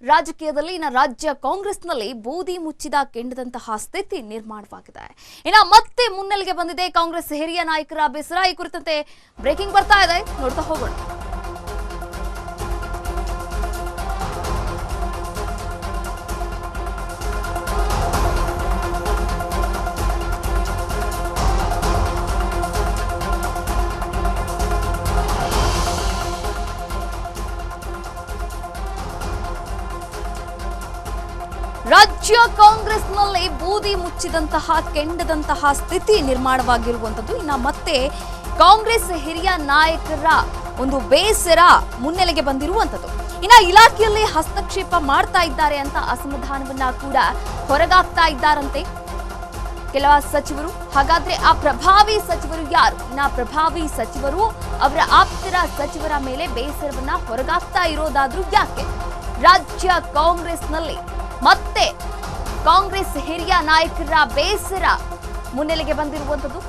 ರಾಜಕೀಯದಲ್ಲಿ ರಾಜ್ಯ ಕಾಂಗ್ರೆಸ್ನಲ್ಲಿ ಬೂದಿ ಮುಚ್ಚಿದ ಕೆಂಡದಂತಹ ಸ್ಥಿತಿ ನಿರ್ಮಾಣವಾಗಿದೆ. ಮತ್ತೆ ಮುನ್ನೆಲೆಗೆ ಬಂದಿದೆ ಕಾಂಗ್ರೆಸ್ ಹಿರಿಯ ನಾಯಕರ ಬೇಸರ. ಈ ಕುರಿತಂತೆ ಬ್ರೇಕಿಂಗ್ ಬರ್ತಾ ಇದೆ, ನೋಡ್ತಾ ಹೋಗೋಣ. ರಾಜ್ಯ ಕಾಂಗ್ರೆಸ್ನಲ್ಲಿ ಬೂದಿ ಮುಚ್ಚಿದಂತಹ ಕೆಂಡದಂತಹ ಸ್ಥಿತಿ ನಿರ್ಮಾಣವಾಗಿರುವಂತದ್ದು. ಮತ್ತೆ ಕಾಂಗ್ರೆಸ್ ಹಿರಿಯ ನಾಯಕರ ಒಂದು ಬೇಸರ ಮುನ್ನೆಲೆಗೆ ಬಂದಿರುವಂತದ್ದು. ಇಲಾಖೆಯಲ್ಲಿ ಹಸ್ತಕ್ಷೇಪ ಮಾಡ್ತಾ ಇದ್ದಾರೆ ಅಂತ ಅಸಮಾಧಾನವನ್ನ ಕೂಡ ಹೊರಗಾಗ್ತಾ ಇದ್ದಾರಂತೆ ಕೆಲ ಸಚಿವರು. ಹಾಗಾದ್ರೆ ಆ ಪ್ರಭಾವಿ ಸಚಿವರು ಯಾರು? ಪ್ರಭಾವಿ ಸಚಿವರು ಅವರ ಆಪ್ತರ ಸಚಿವರ ಮೇಲೆ ಬೇಸರವನ್ನ ಹೊರಗಾಗ್ತಾ ಇರೋದಾದ್ರೂ ಯಾಕೆ? ರಾಜ್ಯ ಕಾಂಗ್ರೆಸ್ನಲ್ಲಿ ಮತ್ತೆ ಕಾಂಗ್ರೆಸ್ ಹಿರಿಯ ನಾಯಕರ ಬೇಸರ ಮುನ್ನೆಲೆಗೆ ಬಂದಿರುವಂತದ್ದು.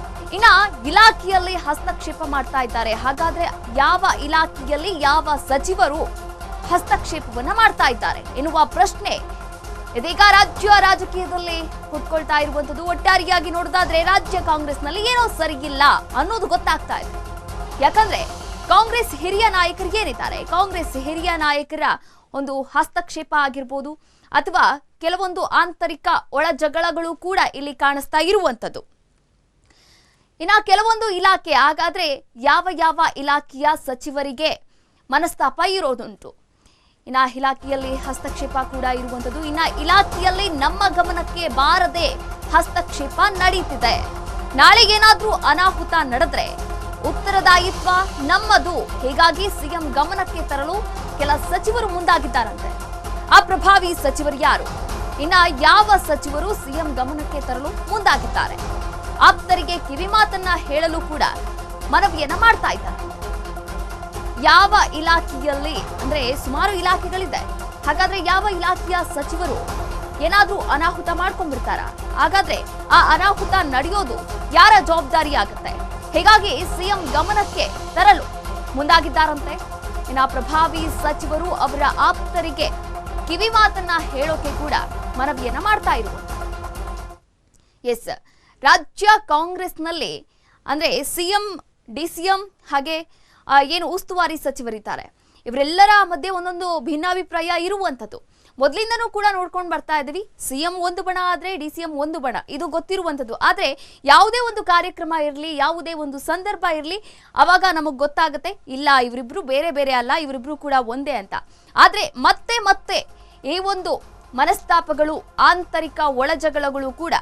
ಇಲಾಖೆಯಲ್ಲಿ ಹಸ್ತಕ್ಷೇಪ ಮಾಡ್ತಾ ಇದ್ದಾರೆ. ಹಾಗಾದ್ರೆ ಯಾವ ಇಲಾಖೆಯಲ್ಲಿ ಯಾವ ಸಚಿವರು ಹಸ್ತಕ್ಷೇಪವನ್ನ ಮಾಡ್ತಾ ಇದ್ದಾರೆ ಎನ್ನುವ ಪ್ರಶ್ನೆ ಇದೀಗ ರಾಜ್ಯ ರಾಜಕೀಯದಲ್ಲಿ ಹುಟ್ಕೊಳ್ತಾ ಇರುವಂತದ್ದು. ಒಟ್ಟಾರೆಯಾಗಿ ನೋಡೋದಾದ್ರೆ ರಾಜ್ಯ ಕಾಂಗ್ರೆಸ್ನಲ್ಲಿ ಏನೋ ಸರಿಯಿಲ್ಲ ಅನ್ನೋದು ಗೊತ್ತಾಗ್ತಾ ಇದೆ. ಯಾಕಂದ್ರೆ ಕಾಂಗ್ರೆಸ್ ಹಿರಿಯ ನಾಯಕರು ಏನಿದ್ದಾರೆ, ಕಾಂಗ್ರೆಸ್ ಹಿರಿಯ ನಾಯಕರ ಒಂದು ಹಸ್ತಕ್ಷೇಪ ಆಗಿರ್ಬೋದು ಅಥವಾ ಕೆಲವೊಂದು ಆಂತರಿಕ ಒಳ ಜಗಳಗಳು ಕೂಡ ಇಲ್ಲಿ ಕಾಣಿಸ್ತಾ ಇರುವಂತದ್ದು. ಕೆಲವೊಂದು ಇಲಾಖೆ, ಹಾಗಾದ್ರೆ ಯಾವ ಯಾವ ಇಲಾಖೆಯ ಸಚಿವರಿಗೆ ಮನಸ್ತಾಪ ಇರೋದುಂಟು? ಇಲಾಖೆಯಲ್ಲಿ ಹಸ್ತಕ್ಷೇಪ ಕೂಡ ಇರುವಂತದ್ದು. ಇಲಾಖೆಯಲ್ಲಿ ನಮ್ಮ ಗಮನಕ್ಕೆ ಬಾರದೆ ಹಸ್ತಕ್ಷೇಪ ನಡೀತಿದೆ. ನಾಳೆ ಏನಾದ್ರೂ ಅನಾಹುತ ನಡೆದ್ರೆ ಉತ್ತರದಾಯಿತ್ವ ನಮ್ಮದು. ಹೀಗಾಗಿ ಸಿಎಂ ಗಮನಕ್ಕೆ ತರಲು ಕೆಲ ಸಚಿವರು ಮುಂದಾಗಿದ್ದಾರಂತೆ. ಆ ಪ್ರಭಾವಿ ಸಚಿವರು ಯಾರು? ಯಾವ ಸಚಿವರು ಸಿಎಂ ಗಮನಕ್ಕೆ ತರಲು ಮುಂದಾಗಿದ್ದಾರೆ? ಆಪ್ತರಿಗೆ ಕಿವಿಮಾತನ್ನ ಹೇಳಲು ಕೂಡ ಮನವಿಯನ್ನ ಮಾಡ್ತಾ ಇದ್ದಾರೆ. ಯಾವ ಇಲಾಖೆಯಲ್ಲಿ ಅಂದ್ರೆ ಸುಮಾರು ಇಲಾಖೆಗಳಿದೆ. ಹಾಗಾದ್ರೆ ಯಾವ ಇಲಾಖೆಯ ಸಚಿವರು ಏನಾದ್ರೂ ಅನಾಹುತ ಮಾಡ್ಕೊಂಡ್ಬಿಡ್ತಾರ? ಹಾಗಾದ್ರೆ ಆ ಅನಾಹುತ ನಡೆಯೋದು ಯಾರ ಜವಾಬ್ದಾರಿ ಆಗುತ್ತೆ? ಹೀಗಾಗಿ ಸಿಎಂ ಗಮನಕ್ಕೆ ತರಲು ಮುಂದಾಗಿದ್ದಾರಂತೆ. ಪ್ರಭಾವಿ ಸಚಿವರು ಅವರ ಆಪ್ತರಿಗೆ ಕಿವಿ ಮಾತನ್ನ ಹೇಳೋಕೆ ಕೂಡ ಮನವಿಯನ್ನ ಮಾಡ್ತಾ ಇರುವುದು. ಎಸ್, ರಾಜ್ಯ ಕಾಂಗ್ರೆಸ್ನಲ್ಲಿ ಅಂದ್ರೆ ಸಿಎಂ, ಡಿಸಿಎಂ ಹಾಗೆ ಏನು ಉಸ್ತುವಾರಿ ಸಚಿವರಿದ್ದಾರೆ, ಇವರೆಲ್ಲರ ಮಧ್ಯೆ ಒಂದೊಂದು ಭಿನ್ನಾಭಿಪ್ರಾಯ ಇರುವಂತದ್ದು. ಮೊದಲಿಂದನೂ ಕೂಡ ನೋಡ್ಕೊಂಡು ಬರ್ತಾ ಇದ್ದೀವಿ. ಸಿಎಂ ಒಂದು ಬಣ ಆದ್ರೆ ಡಿಸಿಎಂ ಒಂದು ಬಣ, ಇದು ಗೊತ್ತಿರುವಂತದ್ದು. ಆದ್ರೆ ಯಾವುದೇ ಒಂದು ಕಾರ್ಯಕ್ರಮ ಇರಲಿ, ಯಾವುದೇ ಒಂದು ಸಂದರ್ಭ ಇರಲಿ, ಅವಾಗ ನಮಗ್ ಗೊತ್ತಾಗುತ್ತೆ ಇಲ್ಲ ಇವರಿಬ್ರು ಬೇರೆ ಬೇರೆ ಅಲ್ಲ, ಇವರಿಬ್ರು ಕೂಡ ಒಂದೇ ಅಂತ. ಆದ್ರೆ ಮತ್ತೆ ಈ ಒಂದು ಮನಸ್ತಾಪಗಳು, ಆಂತರಿಕ ಒಳಜಗಳಗಳು ಕೂಡ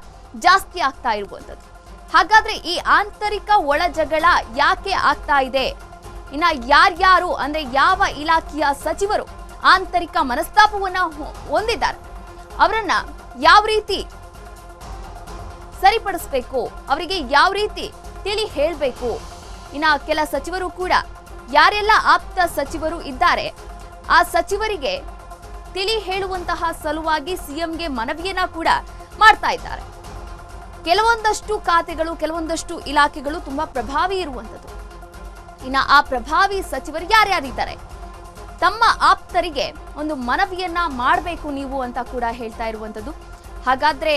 ಜಾಸ್ತಿ ಆಗ್ತಾ ಇರುವಂತದ್ದು. ಹಾಗಾದ್ರೆ ಈ ಆಂತರಿಕ ಒಳಜಗಳ ಯಾಕೆ ಆಗ್ತಾ ಇದೆ? ಯಾರ್ಯಾರು ಅಂದ್ರೆ ಯಾವ ಇಲಾಖೆಯ ಸಚಿವರು ಆಂತರಿಕ ಮನಸ್ತಾಪವನ್ನ ಹೊಂದಿದ್ದಾರೆ, ಅವರನ್ನ ಯಾವ ರೀತಿ ಸರಿಪಡಿಸಬೇಕು, ಅವರಿಗೆ ಯಾವ ರೀತಿ ತಿಳಿ ಹೇಳಬೇಕು? ಕೆಲ ಸಚಿವರು ಕೂಡ ಯಾರೆಲ್ಲ ಆಪ್ತ ಸಚಿವರು ಇದ್ದಾರೆ ಆ ಸಚಿವರಿಗೆ ತಿಳಿ ಹೇಳುವಂತಹ ಸಲುವಾಗಿ ಸಿಎಂಗೆ ಮನವಿಯನ್ನ ಕೂಡ ಮಾಡ್ತಾ ಇದ್ದಾರೆ. ಕೆಲವೊಂದಷ್ಟು ಖಾತೆಗಳು, ಕೆಲವೊಂದಷ್ಟು ಇಲಾಖೆಗಳು ತುಂಬಾ ಪ್ರಭಾವಿ ಇರುವಂತದ್ದು. ಆ ಪ್ರಭಾವಿ ಸಚಿವರು ಯಾರ್ಯಾರಿದ್ದಾರೆ, ತಮ್ಮ ಆಪ್ತರಿಗೆ ಒಂದು ಮನವಿಯನ್ನ ಮಾಡಬೇಕು ನೀವು ಅಂತ ಕೂಡ ಹೇಳ್ತಾ ಇರುವಂತದ್ದು. ಹಾಗಾದ್ರೆ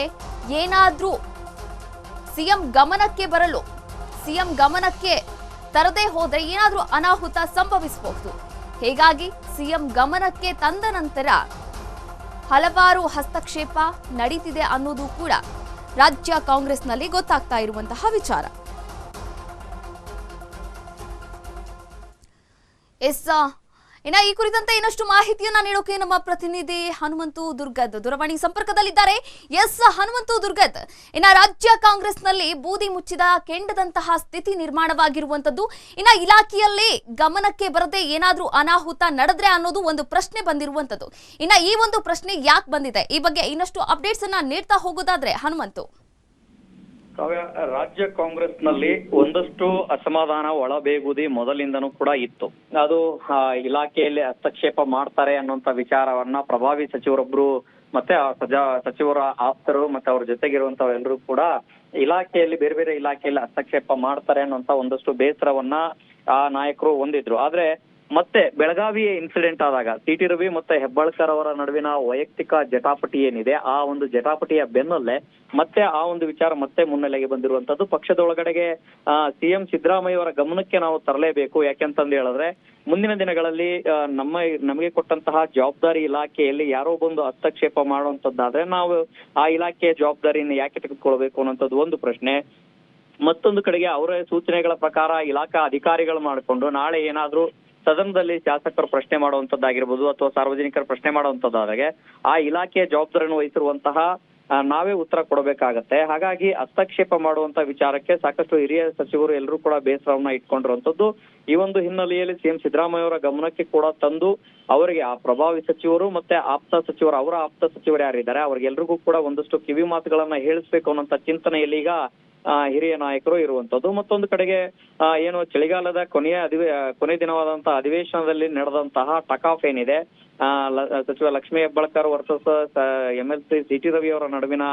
ಏನಾದ್ರೂ ಸಿಎಂ ಗಮನಕ್ಕೆ ಬರಲು, ಸಿಎಂ ಗಮನಕ್ಕೆ ತರದೇ ಹೋದ್ರೆ ಏನಾದ್ರೂ ಅನಾಹುತ ಸಂಭವಿಸಬಹುದು. ಹೀಗಾಗಿ ಸಿಎಂ ಗಮನಕ್ಕೆ ತಂದ ನಂತರ ಹಲವಾರು ಹಸ್ತಕ್ಷೇಪ ನಡೀತಿದೆ ಅನ್ನೋದು ಕೂಡ ರಾಜ್ಯ ಕಾಂಗ್ರೆಸ್ನಲ್ಲಿ ಗೊತ್ತಾಗ್ತಾ ಇರುವಂತಹ ವಿಚಾರ. ಈ ಕುರಿತಂತೆ ಇನ್ನಷ್ಟು ಮಾಹಿತಿಯನ್ನ ನೀಡೋಕೆ ನಮ್ಮ ಪ್ರತಿನಿಧಿ ಹನುಮಂತು ದುರ್ಗದ್ ದೂರವಾಣಿ ಸಂಪರ್ಕದಲ್ಲಿದ್ದಾರೆ. ಎಸ್ ಹನುಮಂತು ದುರ್ಗದ್, ರಾಜ್ಯ ಕಾಂಗ್ರೆಸ್ನಲ್ಲಿ ಬೂದಿ ಮುಚ್ಚಿದ ಕೆಂಡದಂತಹ ಸ್ಥಿತಿ ನಿರ್ಮಾಣವಾಗಿರುವಂತದ್ದು. ಇಲಾಖೆಯಲ್ಲಿ ಗಮನಕ್ಕೆ ಬರದೆ ಏನಾದ್ರೂ ಅನಾಹುತ ನಡೆದ್ರೆ ಅನ್ನೋದು ಒಂದು ಪ್ರಶ್ನೆ ಬಂದಿರುವಂತದ್ದು. ಈ ಒಂದು ಪ್ರಶ್ನೆ ಯಾಕೆ ಬಂದಿದೆ, ಈ ಬಗ್ಗೆ ಇನ್ನಷ್ಟು ಅಪ್ಡೇಟ್ಸ್ ಅನ್ನ ನೀಡ್ತಾ ಹೋಗೋದಾದ್ರೆ ಹನುಮಂತು. ರಾಜ್ಯ ಕಾಂಗ್ರೆಸ್ನಲ್ಲಿ ಒಂದಷ್ಟು ಅಸಮಾಧಾನ, ಒಳಬೇಗುದಿ ಮೊದಲಿಂದನೂ ಕೂಡ ಇತ್ತು. ಅದು ಇಲಾಖೆಯಲ್ಲಿ ಹಸ್ತಕ್ಷೇಪ ಮಾಡ್ತಾರೆ ಅನ್ನುವಂತ ವಿಚಾರವನ್ನ ಪ್ರಭಾವಿ ಸಚಿವರೊಬ್ರು ಮತ್ತೆ ಸಚಿವರ ಆಪ್ತರು ಮತ್ತೆ ಅವ್ರ ಜೊತೆಗಿರುವಂತ ಎಲ್ಲರೂ ಕೂಡ ಇಲಾಖೆಯಲ್ಲಿ ಬೇರೆ ಬೇರೆ ಇಲಾಖೆಯಲ್ಲಿ ಹಸ್ತಕ್ಷೇಪ ಮಾಡ್ತಾರೆ ಅನ್ನುವಂತ ಒಂದಷ್ಟು ಬೇಸರವನ್ನ ಆ ನಾಯಕರು ಹೊಂದಿದ್ರು. ಆದ್ರೆ ಮತ್ತೆ ಬೆಳಗಾವಿ ಇನ್ಸಿಡೆಂಟ್ ಆದಾಗ ಸಿ.ಟಿ. ರವಿ ಮತ್ತೆ ಹೆಬ್ಬಾಳ್ಕರ್ ಅವರ ನಡುವಿನ ವೈಯಕ್ತಿಕ ಜಟಾಪಟಿ ಏನಿದೆ, ಆ ಒಂದು ಜಟಾಪಟಿಯ ಬೆನ್ನಲ್ಲೇ ಮತ್ತೆ ಆ ಒಂದು ವಿಚಾರ ಮತ್ತೆ ಮುನ್ನೆಲೆಗೆ ಬಂದಿರುವಂತದ್ದು. ಪಕ್ಷದ ಒಳಗಡೆಗೆ ಸಿಎಂ ಸಿದ್ದರಾಮಯ್ಯ ಅವರ ಗಮನಕ್ಕೆ ನಾವು ತರಲೇಬೇಕು. ಯಾಕೆಂತಂದು ಹೇಳಿದ್ರೆ ಮುಂದಿನ ದಿನಗಳಲ್ಲಿ ನಮಗೆ ಕೊಟ್ಟಂತಹ ಜವಾಬ್ದಾರಿ ಇಲಾಖೆಯಲ್ಲಿ ಯಾರೋ ಬಂದು ಹಸ್ತಕ್ಷೇಪ ಮಾಡುವಂತದ್ದಾದ್ರೆ ನಾವು ಆ ಇಲಾಖೆಯ ಜವಾಬ್ದಾರಿಯನ್ನು ಯಾಕೆ ತೆಗೆದುಕೊಳ್ಬೇಕು ಅನ್ನೋಂಥದ್ದು ಒಂದು ಪ್ರಶ್ನೆ. ಮತ್ತೊಂದು ಕಡೆಗೆ ಅವರ ಸೂಚನೆಗಳ ಪ್ರಕಾರ ಇಲಾಖಾ ಅಧಿಕಾರಿಗಳು ಮಾಡಿಕೊಂಡು ನಾಳೆ ಏನಾದ್ರೂ ಸದನದಲ್ಲಿ ಶಾಸಕರು ಪ್ರಶ್ನೆ ಮಾಡುವಂತದ್ದಾಗಿರ್ಬೋದು ಅಥವಾ ಸಾರ್ವಜನಿಕರು ಪ್ರಶ್ನೆ ಮಾಡುವಂತದ್ದಾದಾಗ ಆ ಇಲಾಖೆಯ ಜವಾಬ್ದಾರಿಯನ್ನು ವಹಿಸಿರುವಂತಹ ನಾವೇ ಉತ್ತರ ಕೊಡಬೇಕಾಗತ್ತೆ. ಹಾಗಾಗಿ ಹಸ್ತಕ್ಷೇಪ ಮಾಡುವಂತ ವಿಚಾರಕ್ಕೆ ಸಾಕಷ್ಟು ಹಿರಿಯ ಸಚಿವರು ಎಲ್ಲರೂ ಕೂಡ ಬೇಸರವನ್ನ ಇಟ್ಕೊಂಡಿರುವಂತದ್ದು. ಈ ಒಂದು ಹಿನ್ನೆಲೆಯಲ್ಲಿ ಸಿಎಂ ಸಿದ್ದರಾಮಯ್ಯ ಅವರ ಗಮನಕ್ಕೆ ಕೂಡ ತಂದು ಅವರಿಗೆ ಆ ಪ್ರಭಾವಿ ಸಚಿವರು ಮತ್ತೆ ಆಪ್ತ ಸಚಿವರು, ಅವರ ಆಪ್ತ ಸಚಿವರು ಯಾರಿದ್ದಾರೆ ಅವ್ರಿಗೆಲ್ರಿಗೂ ಕೂಡ ಒಂದಷ್ಟು ಕಿವಿ ಮಾತುಗಳನ್ನ ಹೇಳಿಸ್ಬೇಕು ಅನ್ನೋಂತ ಚಿಂತನೆಯಲ್ಲಿ ಈಗ ಹಿರಿಯ ನಾಯಕರು ಇರುವಂತದ್ದು. ಮತ್ತೊಂದು ಕಡೆಗೆ ಏನು ಚಳಿಗಾಲದ ಕೊನೆ ದಿನವಾದಂತಹ ಅಧಿವೇಶನದಲ್ಲಿ ನಡೆದಂತಹ ಟಕಾಫ್ ಏನಿದೆ, ಸಚಿವ Lakshmi Hebbalkar versus MLC CT. Ravi ಅವರ ನಡುವಿನ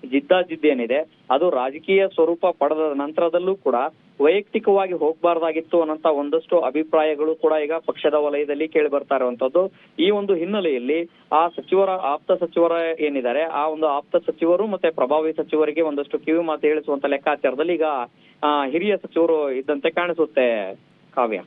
ಜಿದ್ದಾಜಿದ್ದಿ ಏನಿದೆ ಅದು ರಾಜಕೀಯ ಸ್ವರೂಪ ಪಡೆದ ನಂತರದಲ್ಲೂ ಕೂಡ ವೈಯಕ್ತಿಕವಾಗಿ ಹೋಗ್ಬಾರ್ದಾಗಿತ್ತು ಅನ್ನೋಂತ ಒಂದಷ್ಟು ಅಭಿಪ್ರಾಯಗಳು ಕೂಡ ಈಗ ಪಕ್ಷದ ವಲಯದಲ್ಲಿ ಕೇಳಿ ಬರ್ತಾ ಇರುವಂತದ್ದು. ಈ ಒಂದು ಹಿನ್ನೆಲೆಯಲ್ಲಿ ಆ ಸಚಿವರ ಆಪ್ತ ಸಚಿವರ ಏನಿದ್ದಾರೆ ಆ ಒಂದು ಆಪ್ತ ಸಚಿವರು ಮತ್ತೆ ಪ್ರಭಾವಿ ಸಚಿವರಿಗೆ ಒಂದಷ್ಟು ಕಿವಿ ಮಾತು ಹೇಳಿಸುವಂತ ಲೆಕ್ಕಾಚಾರದಲ್ಲಿ ಈಗ ಹಿರಿಯ ಸಚಿವರು ಇದ್ದಂತೆ ಕಾಣಿಸುತ್ತೆ. ಕಾವ್ಯ,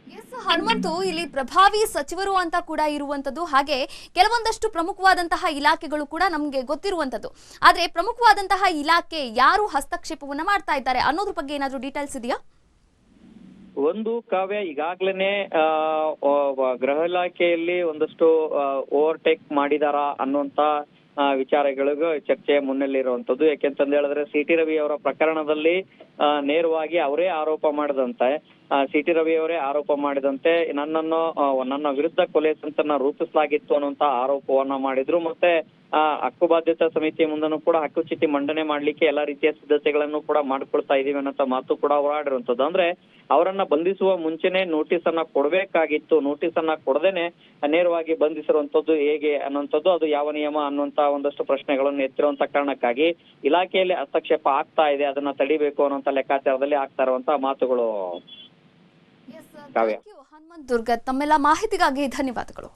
ಹನುಮಂತು, ಇಲ್ಲಿ ಪ್ರಭಾವಿ ಸಚಿವರು ಅಂತ ಕೂಡ ಇರುವಂತದ್ದು, ಹಾಗೆ ಕೆಲವೊಂದಷ್ಟು ಪ್ರಮುಖವಾದಂತಹ ಇಲಾಖೆಗಳು ಕೂಡ ನಮ್ಗೆ ಗೊತ್ತಿರುವಂತದ್ದು. ಆದ್ರೆ ಪ್ರಮುಖವಾದಂತಹ ಇಲಾಖೆ ಯಾರು ಹಸ್ತಕ್ಷೇಪವನ್ನ ಮಾಡ್ತಾ ಇದ್ದಾರೆ ಅನ್ನೋದ್ರ ಬಗ್ಗೆ ಏನಾದ್ರೂ ಡೀಟೇಲ್ಸ್ ಇದೆಯಾ? ಒಂದು ಕಾವ್ಯ, ಈಗಾಗ್ಲೇನೆ ಗೃಹ ಇಲಾಖೆಯಲ್ಲಿ ಒಂದಷ್ಟು ಓವರ್ಟೇಕ್ ಮಾಡಿದಾರ ಅನ್ನುವಂತ ವಿಚಾರಗಳಿಗೂ ಚರ್ಚೆ ಮುನ್ನೆಲೆಯಿರುವಂತದ್ದು. ಯಾಕೆಂತಂದ ಹೇಳಿದ್ರೆ ಸಿ.ಟಿ. ರವಿ ಅವರ ಪ್ರಕರಣದಲ್ಲಿ ನೇರವಾಗಿ ಅವರೇ ಆರೋಪ ಮಾಡಿದಂತೆ ಸಿ.ಟಿ. ರವಿ ಅವರೇ ಆರೋಪ ಮಾಡಿದಂತೆ ನನ್ನ ವಿರುದ್ಧ ಕೊಲೆ ಸಂಚನ್ನ ರೂಪಿಸಲಾಗಿತ್ತು ಅನ್ನುವಂತ ಆರೋಪವನ್ನ ಮಾಡಿದ್ರು. ಮತ್ತೆ ಹಕ್ಕು ಬಾಧ್ಯತಾ ಸಮಿತಿಯ ಮುಂದನು ಕೂಡ ಹಕ್ಕು ಚೀಟಿ ಮಂಡನೆ ಮಾಡ್ಲಿಕ್ಕೆ ಎಲ್ಲಾ ರೀತಿಯ ಸಿದ್ಧತೆಗಳನ್ನು ಕೂಡ ಮಾಡ್ಕೊಳ್ತಾ ಇದೀವಿ ಅನ್ನೋ ಮಾತು ಕೂಡ ಹೋರಾಡಿರುವಂತದ್ದು. ಅಂದ್ರೆ ಅವರನ್ನ ಬಂಧಿಸುವ ಮುಂಚೆನೆ ನೋಟಿಸ್ ಅನ್ನ ಕೊಡ್ಬೇಕಾಗಿತ್ತು, ನೋಟಿಸ್ ಅನ್ನ ಕೊಡದೇನೆ ನೇರವಾಗಿ ಬಂಧಿಸಿರುವಂತದ್ದು ಹೇಗೆ ಅನ್ನುವಂಥದ್ದು, ಅದು ಯಾವ ನಿಯಮ ಅನ್ನುವಂತ ಒಂದಷ್ಟು ಪ್ರಶ್ನೆಗಳನ್ನು ಎತ್ತಿರುವಂತ ಕಾರಣಕ್ಕಾಗಿ ಇಲಾಖೆಯಲ್ಲಿ ಹಸ್ತಕ್ಷೇಪ ಆಗ್ತಾ ಇದೆ, ಅದನ್ನ ತಡಿಬೇಕು ಅನ್ನುವಂತ ಲೆಕ್ಕಾಚಾರದಲ್ಲಿ ಆಗ್ತಾ ಇರುವಂತಹ ಮಾತುಗಳು. ಹನುಮಂತ್ ದುರ್ಗತ್, ತಮ್ಮೆಲ್ಲ ಮಾಹಿತಿಗಾಗಿ ಧನ್ಯವಾದಗಳು.